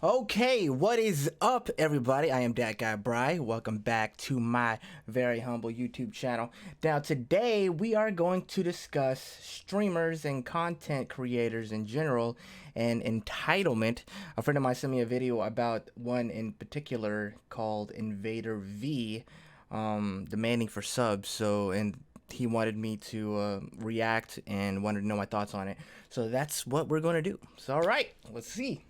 Okay, what is up, everybody? I am datGuy. Welcome back to my very humble YouTube channel. Now, today we are going to discuss streamers and content creators in general and entitlement. A friend of mine sent me a video about one in particular called InvaderVie, demanding for subs. And he wanted me to react and wanted to know my thoughts on it. So that's what we're going to do. So, all right, let's see.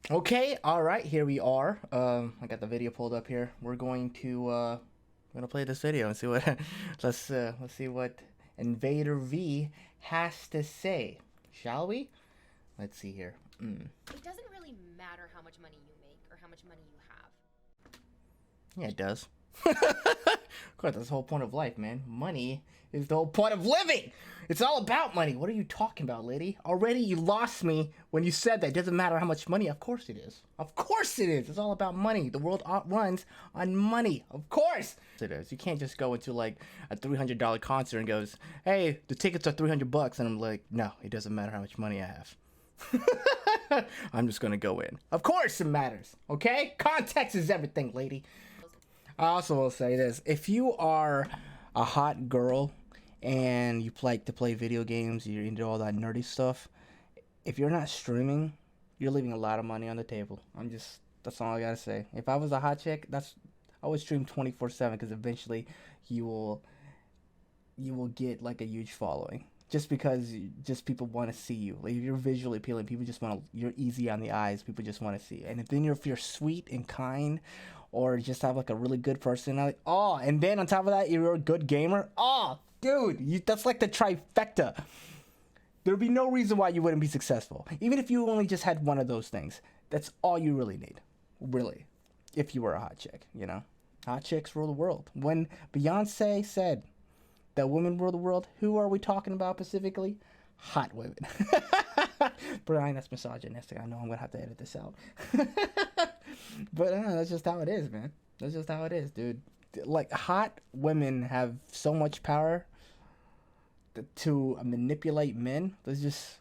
Okay, all right, here we are. I got the video pulled up here. We're going to play this video and see what let's see what InvaderVie has to say, shall we? Let's see here. It doesn't really matter how much money you make or how much money you have. Yeah, it does. Of course, that's the whole point of life, man. Money is the whole point of living. It's all about money. What are you talking about, lady? Already you lost me when you said that. It doesn't matter how much money. Of course it is. Of course it is. It's all about money. The world runs on money. Of course it is. You can't just go into like a $300 concert and goes, hey, the tickets are $300. And I'm like, no, it doesn't matter how much money I have. I'm just going to go in. Of course it matters. Okay? Context is everything, lady. I also will say this. If you are a hot girl and you like to play video games, you're into all that nerdy stuff, if you're not streaming, you're leaving a lot of money on the table. That's all I gotta say. If I was a hot chick, I would stream 24/7 because eventually you will get like a huge following. Just because people want to see you. Like, if you're visually appealing, people just want to, you're easy on the eyes, people just want to see you. And if you're sweet and kind, or just have like a really good personality, and then on top of that, you're a good gamer, dude, that's like the trifecta. There'd be no reason why you wouldn't be successful. Even if you only just had one of those things, that's all you really need. Really. If you were a hot chick, you know? Hot chicks rule the world. When Beyonce said that women rule the world, who are we talking about specifically? Hot women. Brian, that's misogynistic. I know I'm gonna have to edit this out. But that's just how it is, man. That's just how it is, dude. Like, hot women have so much power to manipulate men. There's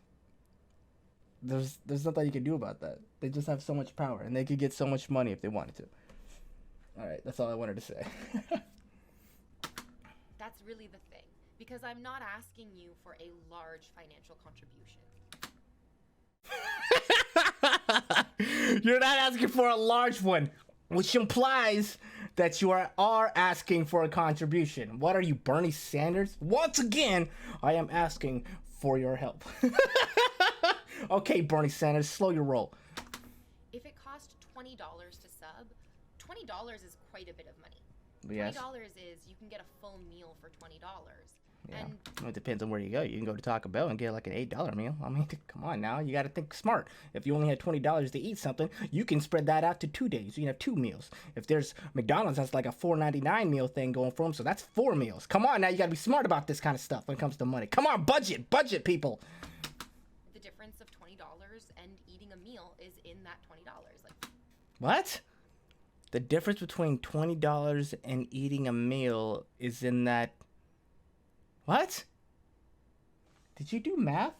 nothing you can do about that. They just have so much power, and they could get so much money if they wanted to. All right, that's all I wanted to say. That's really the thing, because I'm not asking you for a large financial contribution. You're not asking for a large one, which implies that you are asking for a contribution. What are you, Bernie Sanders? Once again, I am asking for your help. Okay, Bernie Sanders, slow your roll. If it cost $20 to sub, $20 is quite a bit of money. Yes. $20 is, you can get a full meal for $20. Yeah. And Well, it depends on where you go. You can go to Taco Bell and get like an $8 meal. I mean, come on now. You got to think smart. If you only had $20 to eat something, you can spread that out to 2 days. You can have 2 meals. If there's McDonald's, that's like a $4.99 meal thing going for them, so that's 4 meals. Come on now. You got to be smart about this kind of stuff when it comes to money. Come on, budget people. the difference of $20 and eating a meal is in that $20. Like, What? The difference between $20 and eating a meal is in that... What? Did you do math?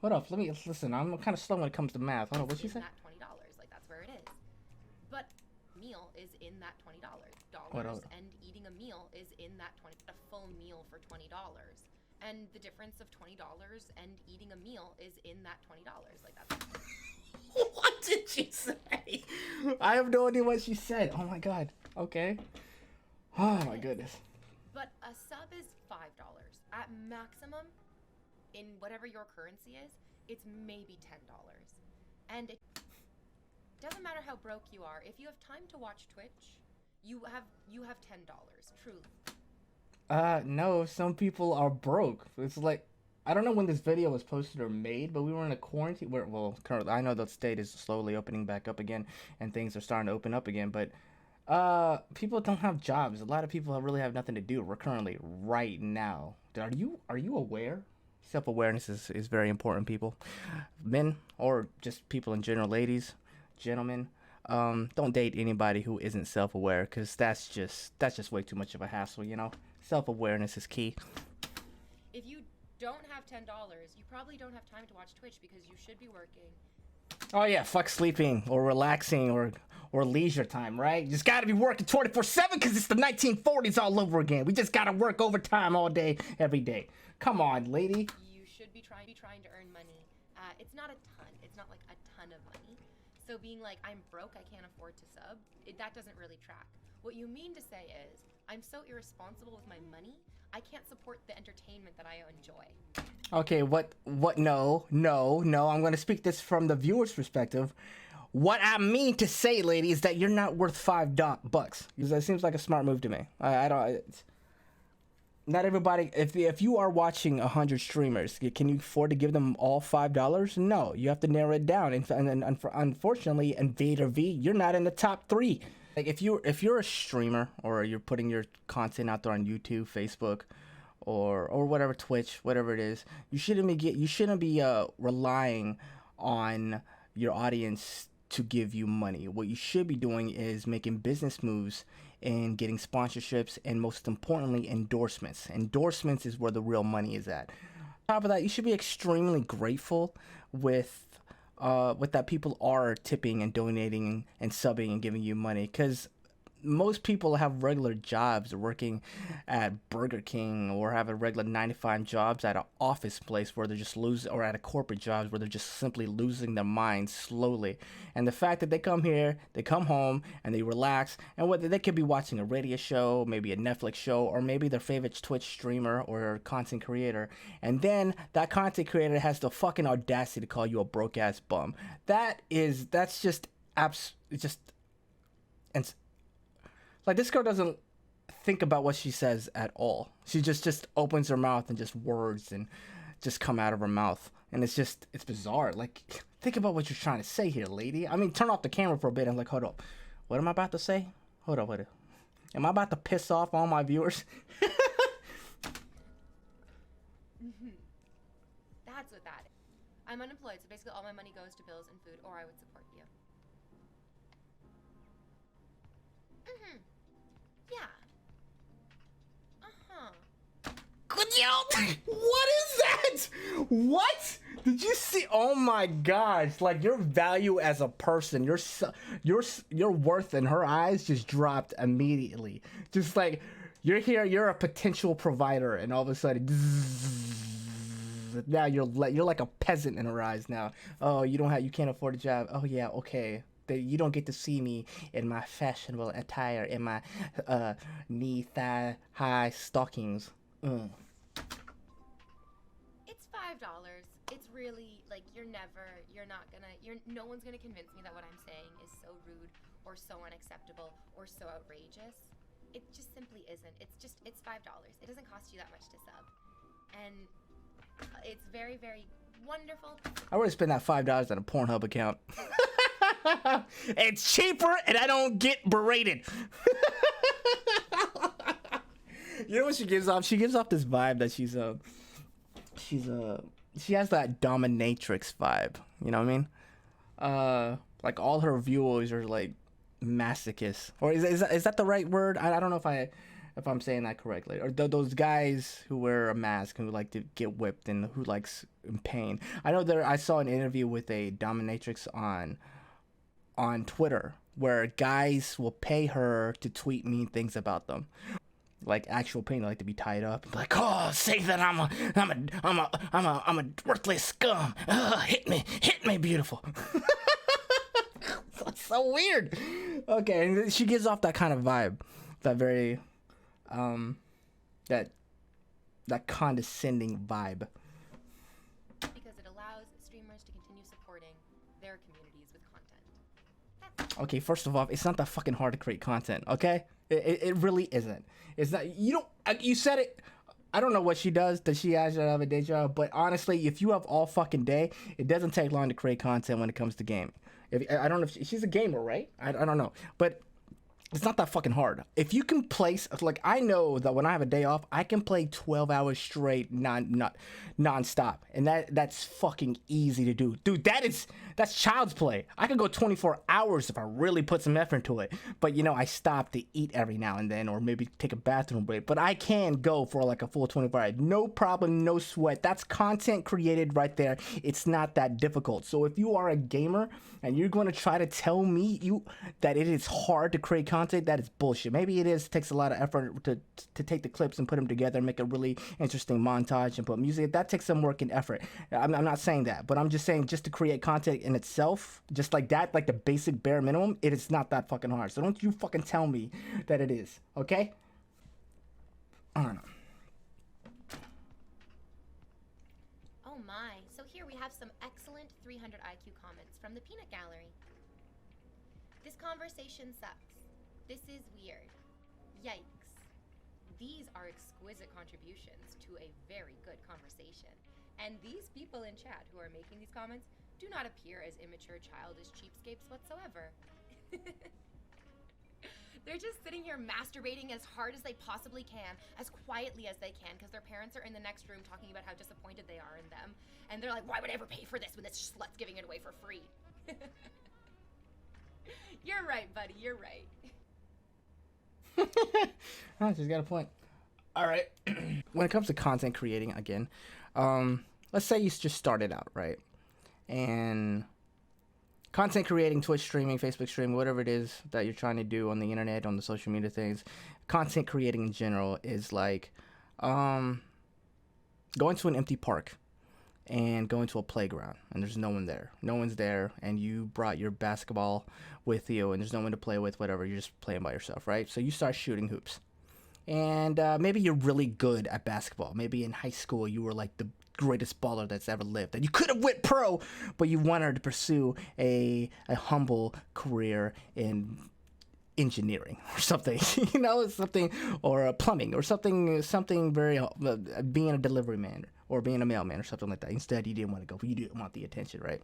Hold up, listen, I'm kind of slow when it comes to math. Hold on, what'd you say? that $20, like, that's where it is. But meal is in that $20. What else? And eating a meal is in that a full meal for $20. And the difference of $20 and eating a meal is in that $20. Like, that's... What did she say? I have no idea what she said. Oh my god. Okay. Oh my goodness. But a sub is $5. At maximum, in whatever your currency is, it's maybe $10. And it doesn't matter how broke you are. If you have time to watch Twitch, you have $10, truly. No, some people are broke. It's like, I don't know when this video was posted or made, but we were in a quarantine where, well, currently, I know the state is slowly opening back up again and things are starting to open up again, but people don't have jobs. A lot of people really have nothing to do. We're currently right now. Are you aware? Self-awareness is very important, people. Men, or just people in general, ladies, gentlemen. Don't date anybody who isn't self-aware, because that's just way too much of a hassle, you know. Self-awareness is key. If you don't have $10, you probably don't have time to watch Twitch because you should be working. Oh yeah, fuck sleeping or relaxing or leisure time, right? You just gotta be working 24/7 because it's the 1940s all over again. We just gotta work overtime all day, every day. Come on, lady. You should be trying to earn money. It's not a ton. It's not like a ton of money. So being like, I'm broke, I can't afford to sub, that doesn't really track. What you mean to say is, I'm so irresponsible with my money, I can't support the entertainment that I enjoy. Okay, no, I'm gonna speak this from the viewer's perspective. What I mean to say, lady, is that you're not worth $5. Because that seems like a smart move to me. I don't... Not everybody... If you are watching 100 streamers, can you afford to give them all $5? No, you have to narrow it down. And unfortunately, InvaderVie, you're not in the top 3. Like, if you're a streamer, or you're putting your content out there on YouTube, Facebook, or whatever, Twitch, whatever it is, you shouldn't be relying on your audience to give you money. What you should be doing is making business moves and getting sponsorships, and most importantly, endorsements. Endorsements is where the real money is at. On top of that, you should be extremely grateful with that people are tipping and donating and subbing and giving you money, because most people have regular jobs, working at Burger King, or have a regular 9-to-5 jobs at an office place where they're just losing, or at a corporate jobs where they're just simply losing their minds slowly. And the fact that they come here, they come home, and they relax, and whether they could be watching a radio show, maybe a Netflix show, or maybe their favorite Twitch streamer or content creator, and then that content creator has the fucking audacity to call you a broke ass bum. That's just like, this girl doesn't think about what she says at all. She just opens her mouth, and just words and just come out of her mouth. And it's bizarre. Like, think about what you're trying to say here, lady. I mean, turn off the camera for a bit and like, hold up. What am I about to say? Hold up. Am I about to piss off all my viewers? That's what that is. I'm unemployed, so basically all my money goes to bills and food, or I would support you. Yeah. What is that? What? Did you see? Oh my gosh! Like, your value as a person, your worth in her eyes just dropped immediately. Just like, you're here, you're a potential provider, and all of a sudden, now you're like a peasant in her eyes now. Oh, you can't afford a job. Oh yeah, okay. You don't get to see me in my fashionable attire, in my knee-thigh high stockings. It's $5. It's really, like, no one's gonna convince me that what I'm saying is so rude or so unacceptable or so outrageous. It just simply isn't. It's $5. It doesn't cost you that much to sub. And it's very, very wonderful. I would have spent that $5 on a Pornhub account. It's cheaper, and I don't get berated. You know what she gives off? She gives off this vibe that she has that dominatrix vibe. You know what I mean? Like, all her viewers are like masochists, or is that the right word? I don't know if I'm saying that correctly. Or those guys who wear a mask, who like to get whipped, and who likes in pain. I saw an interview with a dominatrix on Twitter, where guys will pay her to tweet mean things about them, like actual pain, like to be tied up, like, oh, say that I'm a worthless scum. Hit me, beautiful. That's so weird. Okay, and she gives off that kind of vibe, that very that condescending vibe. Because it allows streamers to continue supporting their communities with content. Okay, first of all, it's not that fucking hard to create content, okay? It really isn't. It's not. You said it. I don't know what she does. Does she actually have a day job? But honestly, if you have all fucking day, it doesn't take long to create content when it comes to gaming. I don't know if she's a gamer, right? I don't know. But It's not that fucking hard. If you can place, like, I know that when I have a day off, I can play 12 hours straight, non-stop, and that's fucking easy to do, dude. That's child's play. I could go 24 hours if I really put some effort into it. But you know, I stop to eat every now and then, or maybe take a bathroom break. But I can go for like a full 24 hours, no problem, no sweat. That's content created right there. It's not that difficult. So if you are a gamer and you're going to try to tell me that it is hard to create content, that is bullshit. Maybe it is. It takes a lot of effort to take the clips and put them together, make a really interesting montage and put music. That takes some work and effort. I'm not saying that, but I'm just saying, just to create content in itself, just like that, like the basic bare minimum, it is not that fucking hard. So don't you fucking tell me that it is, okay? I don't know. Oh my, so here we have some excellent 300 IQ comments from the Peanut Gallery. This conversation sucks. This is weird. Yikes. These are exquisite contributions to a very good conversation. And these people in chat who are making these comments do not appear as immature, childish cheapskates whatsoever. They're just sitting here masturbating as hard as they possibly can, as quietly as they can, because their parents are in the next room talking about how disappointed they are in them. And they're like, why would I ever pay for this when this slut's giving it away for free? You're right, buddy, you're right. Oh, she's got a point. All right. When it comes to content creating, again, let's say you just started out, right? And content creating, Twitch streaming, Facebook streaming, whatever it is that you're trying to do on the internet, on the social media things, content creating in general is like going to an empty park and going to a playground and there's no one there. No one's there, and you brought your basketball with you and there's no one to play with, whatever. You're just playing by yourself, right? So you start shooting hoops. And maybe you're really good at basketball. Maybe in high school you were like the greatest baller that's ever lived, and you could have went pro, but you wanted to pursue a humble career in engineering or something, you know, something, or plumbing or something very, being a delivery man or being a mailman or something like that. Instead, you didn't want to go, but you didn't want the attention, right?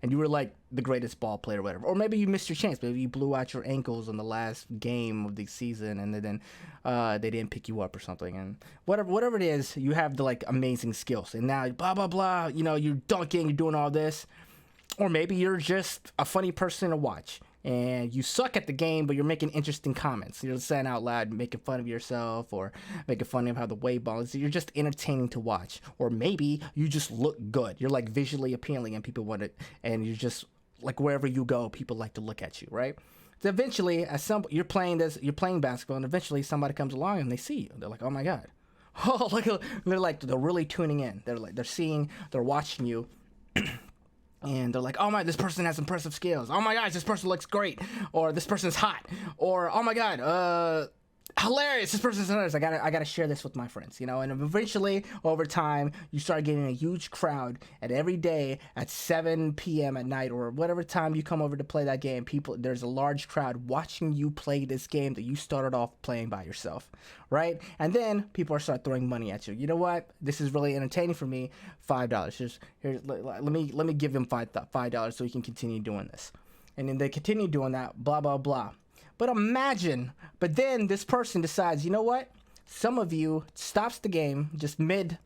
And you were like the greatest ball player or whatever. Or maybe you missed your chance. Maybe you blew out your ankles on the last game of the season and then they didn't pick you up or something. And whatever it is, you have the like amazing skills. And now blah, blah, blah, you know, you're dunking, you're doing all this. Or maybe you're just a funny person to watch. And you suck at the game, but you're making interesting comments. You're saying out loud, making fun of yourself, or making fun of how the wave ball is. You're just entertaining to watch. Or maybe you just look good. You're like visually appealing, and people want it. And you're just like, wherever you go, people like to look at you, right? So eventually, you're playing basketball, and eventually somebody comes along and they see you. They're like, oh my god, oh, like they're really tuning in. They're watching you. And they're like, oh my, this person has impressive skills. Oh my gosh, this person looks great. Or this person's hot. Or, oh my god, hilarious, this person's hilarious. I gotta share this with my friends, you know. And eventually, over time, you start getting a huge crowd. And every day at 7 p.m. at night, or whatever time you come over to play that game, there's a large crowd watching you play this game that you started off playing by yourself, right? And then people start throwing money at you. You know what? This is really entertaining for me. $5. Let me give them $5 so we can continue doing this. And then they continue doing that. Blah blah blah. But then this person decides, you know what? Some of you stops the game just mid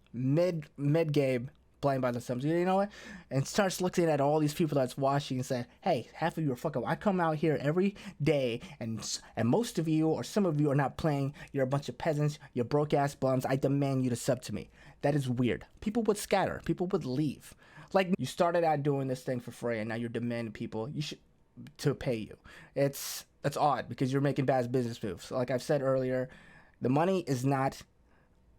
game playing by themselves. You know what? And starts looking at all these people that's watching and saying, hey, half of you are fucking. I come out here every day, and most of you or some of you are not playing. You're a bunch of peasants. You're broke ass bums. I demand you to sub to me. That is weird. People would scatter. People would leave. Like, you started out doing this thing for free, and now you're demanding people to pay you. That's odd, because you're making bad business moves. Like I've said earlier, the money is not.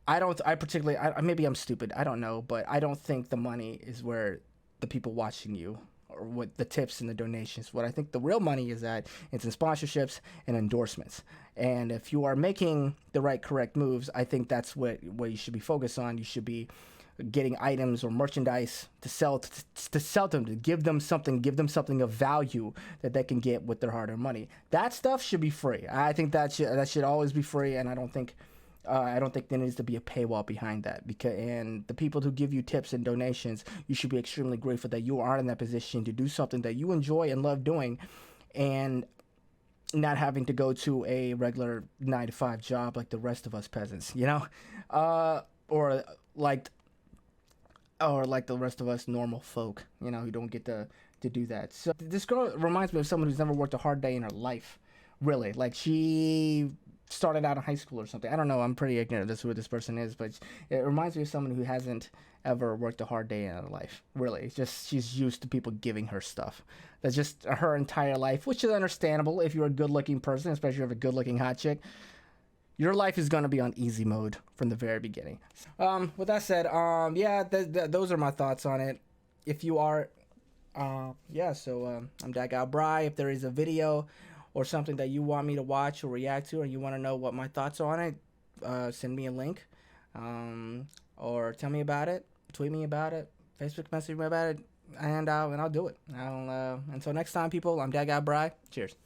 Maybe I'm stupid. I don't know, but I don't think the money is where the people watching you, or what the tips and the donations. What I think the real money is at, it's in sponsorships and endorsements. And if you are making the right, correct moves, I think that's what you should be focused on. You should be getting items or merchandise to sell them, to give them something of value that they can get with their hard-earned money. That stuff should be free. I think that should always be free, and I don't think there needs to be a paywall behind that. And the people who give you tips and donations, you should be extremely grateful that you are in that position to do something that you enjoy and love doing. And not having to go to a regular 9 to 5 job like the rest of us peasants, you know, or like the rest of us normal folk, you know, who don't get to do that. So this girl reminds me of someone who's never worked a hard day in her life, really. Like she started out in high school or something. I don't know. I'm pretty ignorant of who this person is, but it reminds me of someone who hasn't ever worked a hard day in her life. Really, it's just she's used to people giving her stuff. That's just her entire life, which is understandable if you're a good-looking person, especially if you have a good-looking hot chick. Your life is gonna be on easy mode from the very beginning. With that said, yeah, those are my thoughts on it. If you are, yeah, so I'm datGuy Bry. If there is a video or something that you want me to watch or react to, or you want to know what my thoughts are on it, send me a link, or tell me about it, tweet me about it, Facebook message me about it, and I'll do it. Until next time, people, I'm datGuy Bry. Cheers.